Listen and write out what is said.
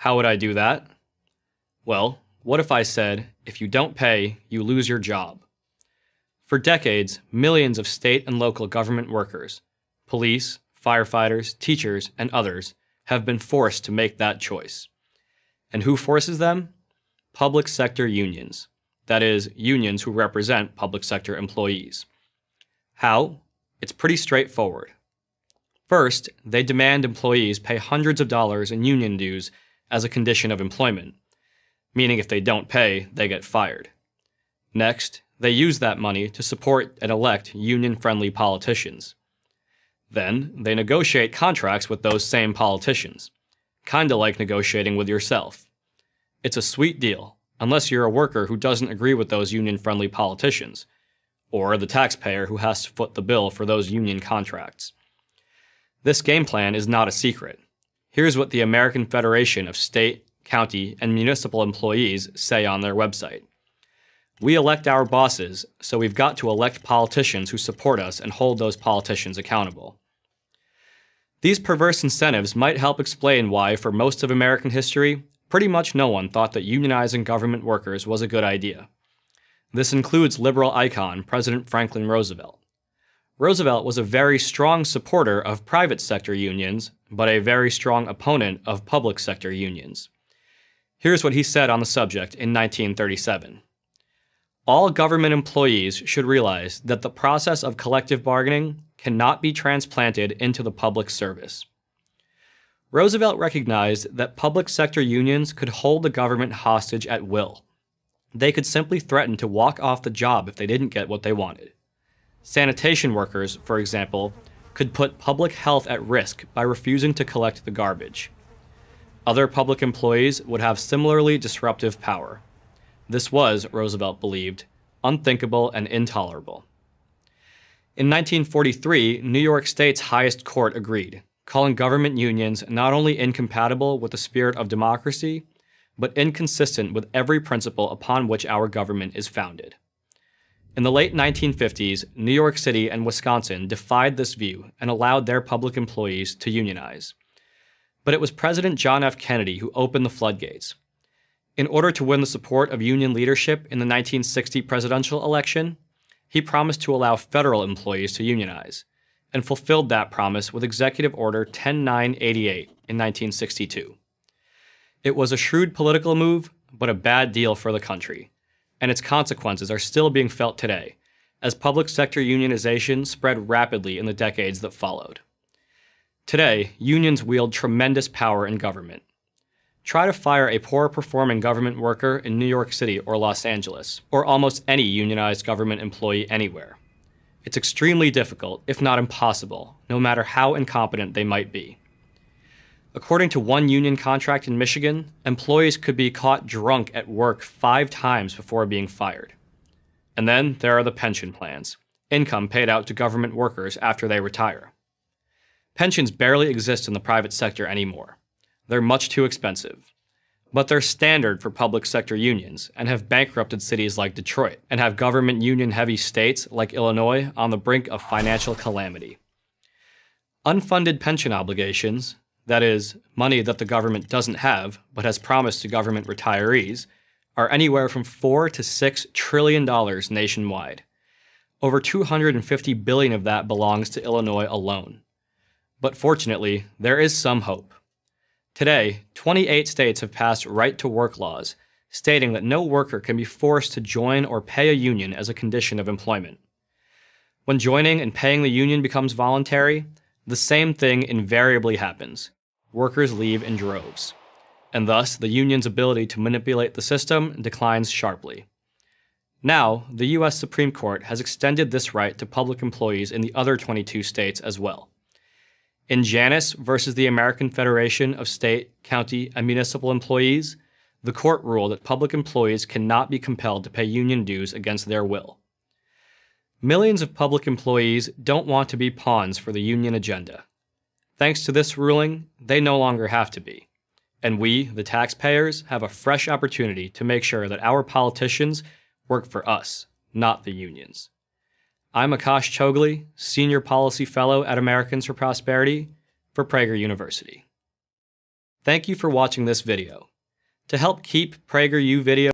How would I do that? Well, what if I said, if you don't pay, you lose your job? For decades, millions of state and local government workers, police, firefighters, teachers, and others have been forced to make that choice. And who forces them? Public sector unions. That is, unions who represent public sector employees. How? It's pretty straightforward. First, they demand employees pay hundreds of dollars in union dues as a condition of employment, meaning if they don't pay, they get fired. Next, they use that money to support and elect union-friendly politicians. Then, they negotiate contracts with those same politicians, kinda like negotiating with yourself. It's a sweet deal, unless you're a worker who doesn't agree with those union-friendly politicians, or the taxpayer who has to foot the bill for those union contracts. This game plan is not a secret. Here's what the American Federation of State, County, and Municipal Employees say on their website. We elect our bosses, so we've got to elect politicians who support us and hold those politicians accountable. These perverse incentives might help explain why, for most of American history, pretty much no one thought that unionizing government workers was a good idea. This includes liberal icon President Franklin Roosevelt. Roosevelt was a very strong supporter of private sector unions, but a very strong opponent of public sector unions. Here's what he said on the subject in 1937. All government employees should realize that the process of collective bargaining cannot be transplanted into the public service. Roosevelt recognized that public sector unions could hold the government hostage at will. They could simply threaten to walk off the job if they didn't get what they wanted. Sanitation workers, for example, could put public health at risk by refusing to collect the garbage. Other public employees would have similarly disruptive power. This was, Roosevelt believed, unthinkable and intolerable. In 1943, New York State's highest court agreed, calling government unions not only incompatible with the spirit of democracy, but inconsistent with every principle upon which our government is founded. In the late 1950s, New York City and Wisconsin defied this view and allowed their public employees to unionize. But it was President John F. Kennedy who opened the floodgates. In order to win the support of union leadership in the 1960 presidential election, he promised to allow federal employees to unionize, and fulfilled that promise with Executive Order 10988 in 1962. It was a shrewd political move, but a bad deal for the country, and its consequences are still being felt today, as public sector unionization spread rapidly in the decades that followed. Today, unions wield tremendous power in government. Try to fire a poor-performing government worker in New York City or Los Angeles, or almost any unionized government employee anywhere. It's extremely difficult, if not impossible, no matter how incompetent they might be. According to one union contract in Michigan, employees could be caught drunk at work 5 times before being fired. And then there are the pension plans, income paid out to government workers after they retire. Pensions barely exist in the private sector anymore. They're much too expensive. But they're standard for public sector unions and have bankrupted cities like Detroit and have government union-heavy states like Illinois on the brink of financial calamity. Unfunded pension obligations, that is, money that the government doesn't have but has promised to government retirees, are anywhere from $4 to $6 trillion nationwide. Over $250 billion of that belongs to Illinois alone. But fortunately, there is some hope. Today, 28 states have passed right-to-work laws, stating that no worker can be forced to join or pay a union as a condition of employment. When joining and paying the union becomes voluntary, the same thing invariably happens. Workers leave in droves. And thus, the union's ability to manipulate the system declines sharply. Now, the U.S. Supreme Court has extended this right to public employees in the other 22 states as well. In Janus versus the American Federation of State, County, and Municipal Employees, the court ruled that public employees cannot be compelled to pay union dues against their will. Millions of public employees don't want to be pawns for the union agenda. Thanks to this ruling, they no longer have to be. And we, the taxpayers, have a fresh opportunity to make sure that our politicians work for us, not the unions. I'm Akash Chougule, Senior Policy Fellow at Americans for Prosperity for Prager University. Thank you for watching this video. To help keep PragerU videos